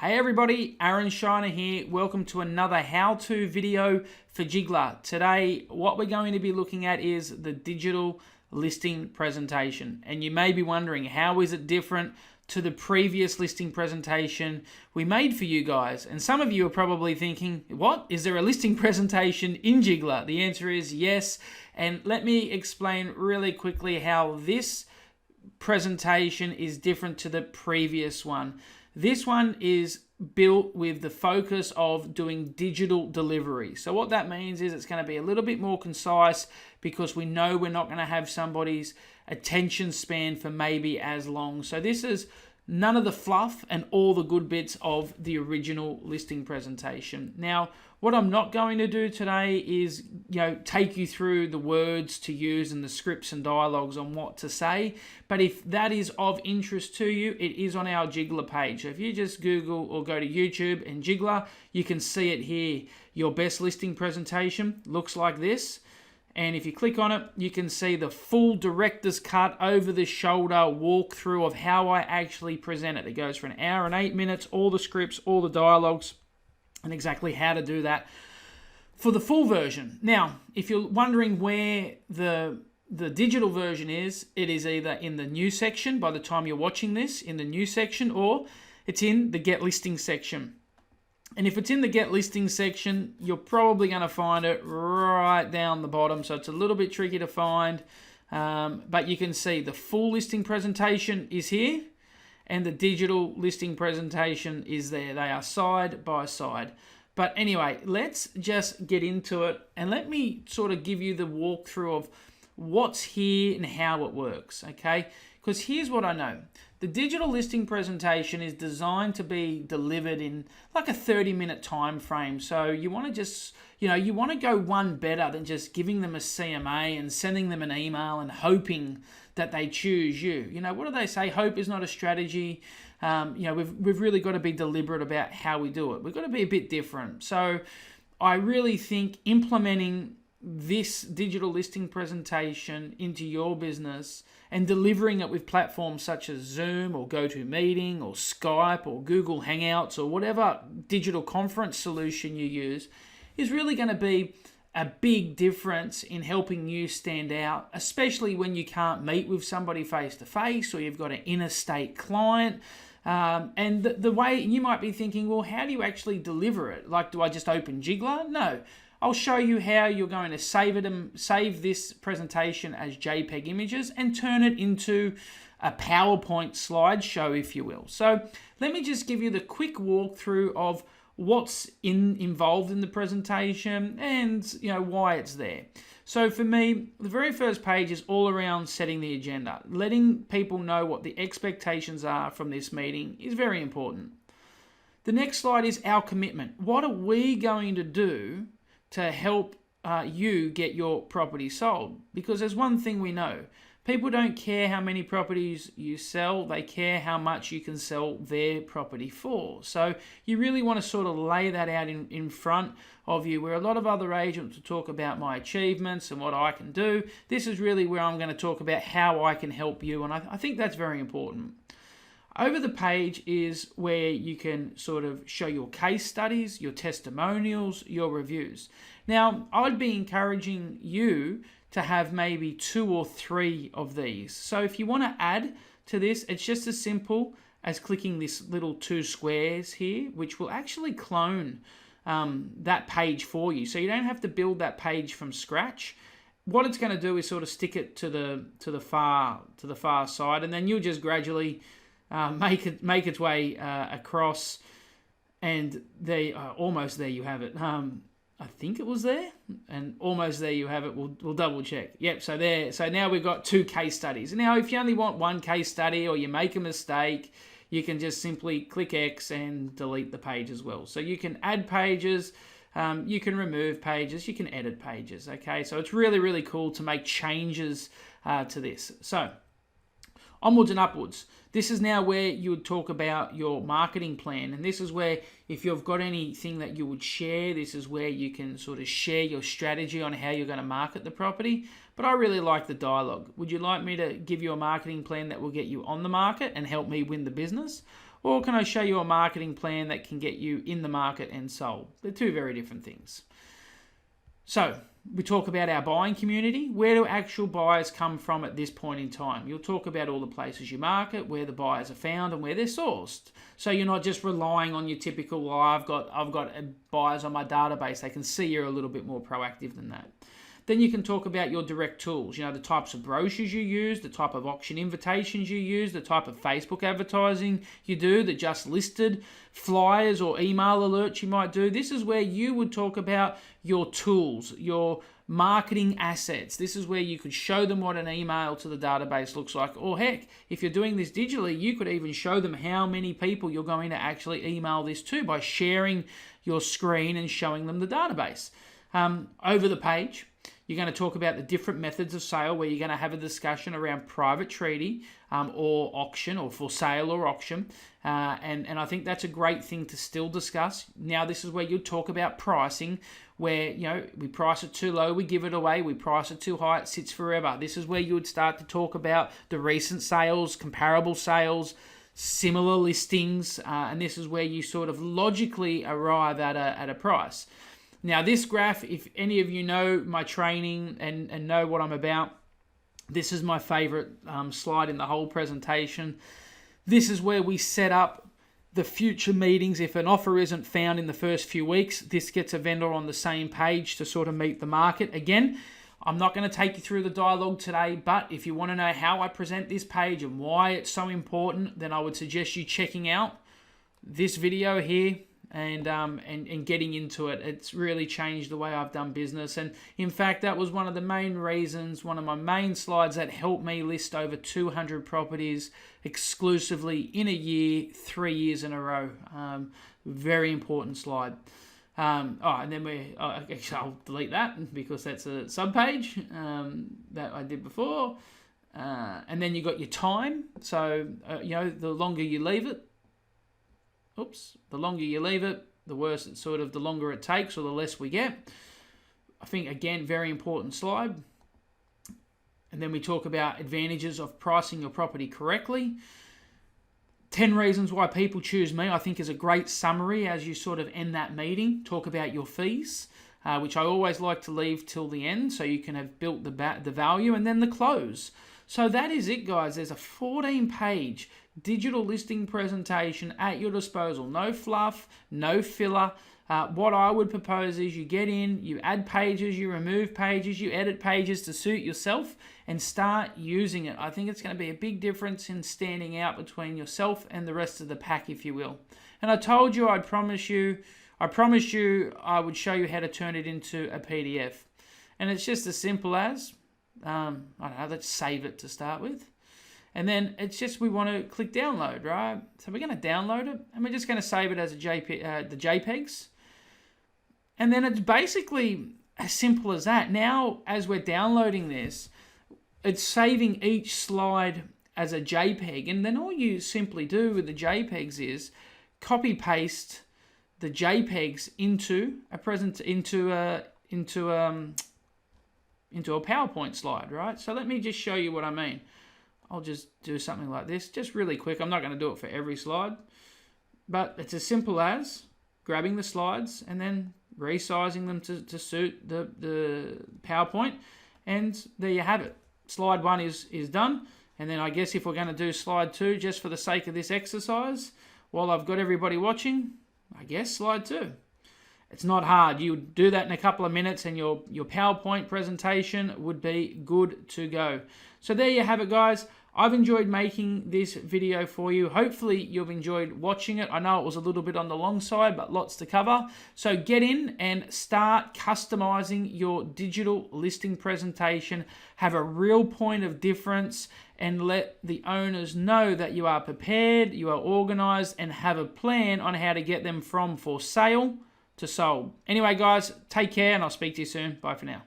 Hey everybody, Aaron Shiner here. Welcome to another how-to video for Jigglar. Today, what we're going to be looking at is the digital listing presentation. And you may be wondering, how is it different to the previous listing presentation we made for you guys? And some of you are probably thinking, what? Is there a listing presentation in Jigglar? The answer is yes. And let me explain really quickly how this presentation is different to the previous one. This one is built with the focus of doing digital delivery. So what that means is it's going to be a little bit more concise because we know we're not going to have somebody's attention span for maybe as long. So this is none of the fluff and all the good bits of the original listing presentation. Now, what I'm not going to do today is, take you through the words to use and the scripts and dialogues on what to say. But if that is of interest to you, it is on our Jigglar page. So if you just Google or go to YouTube and Jigglar, you can see it here. Your best listing presentation looks like this. And if you click on it, you can see the full director's cut over the shoulder walkthrough of how I actually present it. It goes for 1 hour and 8 minutes, all the scripts, all the dialogues, and exactly how to do that for the full version. Now, if you're wondering where the digital version is, it is either in the new section by the time you're watching this, in the new section, or it's in the Get Listing section. And if it's in the Get Listing section, you're probably going to find it right down the bottom. So it's a little bit tricky to find. But you can see the full listing presentation is here and the digital listing presentation is there. They are side by side. But anyway, let's just get into it and let me sort of give you the walkthrough of what's here and how it works, okay? Because here's what I know. The digital listing presentation is designed to be delivered in like a 30-minute time frame. So you want to just, you want to go one better than just giving them a CMA and sending them an email and hoping that they choose you. What do they say? Hope is not a strategy. We've really got to be deliberate about how we do it. We've got to be a bit different. So I really think implementing this digital listing presentation into your business and delivering it with platforms such as Zoom or GoToMeeting or Skype or Google Hangouts or whatever digital conference solution you use is really going to be a big difference in helping you stand out, especially when you can't meet with somebody face to face or you've got an interstate client. And the way you might be thinking, well, how do you actually deliver it? Like, do I just open Jigglar? No. I'll show you how you're going to save this presentation as JPEG images and turn it into a PowerPoint slideshow, if you will. So let me just give you the quick walkthrough of what's involved in the presentation and why it's there. So for me, the very first page is all around setting the agenda. Letting people know what the expectations are from this meeting is very important. The next slide is our commitment. What are we going to do to help you get your property sold? Because there's one thing we know. People don't care how many properties you sell. They care how much you can sell their property for. So you really want to sort of lay that out in front of you, where a lot of other agents will talk about my achievements and what I can do. This is really where I'm going to talk about how I can help you. And I think that's very important. Over the page is where you can sort of show your case studies, your testimonials, your reviews. Now, I'd be encouraging you to have maybe 2 or 3 of these. So if you want to add to this, it's just as simple as clicking this little 2 squares here, which will actually clone that page for you. So you don't have to build that page from scratch. What it's going to do is sort of stick it to the far side, and then you'll just gradually make its way across, and almost there you have it. I think it was there, and almost there you have it. We'll double check. Yep. So now we've got 2 case studies. Now, if you only want 1 case study or you make a mistake, you can just simply click X and delete the page as well. So you can add pages. You can remove pages. You can edit pages. Okay. So it's really, really cool to make changes to this. So onwards and upwards. This is now where you would talk about your marketing plan. And this is where, if you've got anything that you would share, this is where you can sort of share your strategy on how you're going to market the property. But I really like the dialogue. Would you like me to give you a marketing plan that will get you on the market and help me win the business? or can I show you a marketing plan that can get you in the market and sold? They're two very different things. So we talk about our buying community. Where do actual buyers come from at this point in time? You'll talk about all the places you market, where the buyers are found and where they're sourced. So you're not just relying on your typical, well, I've got buyers on my database. They can see you're a little bit more proactive than that. Then you can talk about your direct tools, the types of brochures you use, the type of auction invitations you use, the type of Facebook advertising you do, the just listed flyers or email alerts you might do. This is where you would talk about your tools, your marketing assets. This is where you could show them what an email to the database looks like. Or heck, if you're doing this digitally, you could even show them how many people you're going to actually email this to by sharing your screen and showing them the database. Over the page, you're going to talk about the different methods of sale, where you're going to have a discussion around private treaty or auction, or for sale or auction. And I think that's a great thing to still discuss. Now, this is where you talk about pricing, where, we price it too low, we give it away. We price it too high, it sits forever. This is where you would start to talk about the recent sales, comparable sales, similar listings. And this is where you sort of logically arrive at a price. Now, this graph, if any of you know my training and know what I'm about, this is my favorite slide in the whole presentation. This is where we set up the future meetings. If an offer isn't found in the first few weeks, this gets a vendor on the same page to sort of meet the market. Again, I'm not going to take you through the dialogue today, but if you want to know how I present this page and why it's so important, then I would suggest you checking out this video here and getting into it. It's really changed the way I've done business. And in fact, that was one of the main reasons, one of my main slides that helped me list over 200 properties exclusively in a year, 3 years in a row. Very important slide. And then I'll delete that because that's a sub-page that I did before. And then you got your time. So, the longer you leave it, the longer you leave it, the worse it's the longer it takes, or the less we get. I think, again, very important slide. And then we talk about advantages of pricing your property correctly. 10 reasons why people choose me, I think, is a great summary as you sort of end that meeting. Talk about your fees, which I always like to leave till the end so you can have built the value, and then the close. So that is it, guys. There's a 14-page digital listing presentation at your disposal. No fluff, no filler. What I would propose is you get in, you add pages, you remove pages, you edit pages to suit yourself, and start using it. I think it's going to be a big difference in standing out between yourself and the rest of the pack, if you will. And I told you I promised you I would show you how to turn it into a PDF. And it's just as simple as, let's save it to start with. And then it's just, we want to click download, right? So we're going to download it, and we're just going to save it as a JPEG, the JPEGs. And then it's basically as simple as that. Now, as we're downloading this, it's saving each slide as a JPEG. And then all you simply do with the JPEGs is copy paste the JPEGs into a PowerPoint slide, right? So let me just show you what I mean. I'll just do something like this, just really quick. I'm not going to do it for every slide, but it's as simple as grabbing the slides and then resizing them to suit the PowerPoint, and there you have it. Slide 1 is done, and then I guess if we're going to do slide 2, just for the sake of this exercise, while I've got everybody watching, I guess slide 2. It's not hard. You would do that in a couple of minutes and your PowerPoint presentation would be good to go. So there you have it, guys. I've enjoyed making this video for you. Hopefully you've enjoyed watching it. I know it was a little bit on the long side, but lots to cover. So get in and start customizing your digital listing presentation. Have a real point of difference and let the owners know that you are prepared, you are organized, and have a plan on how to get them from for sale to sold. Anyway, guys, take care and I'll speak to you soon. Bye for now.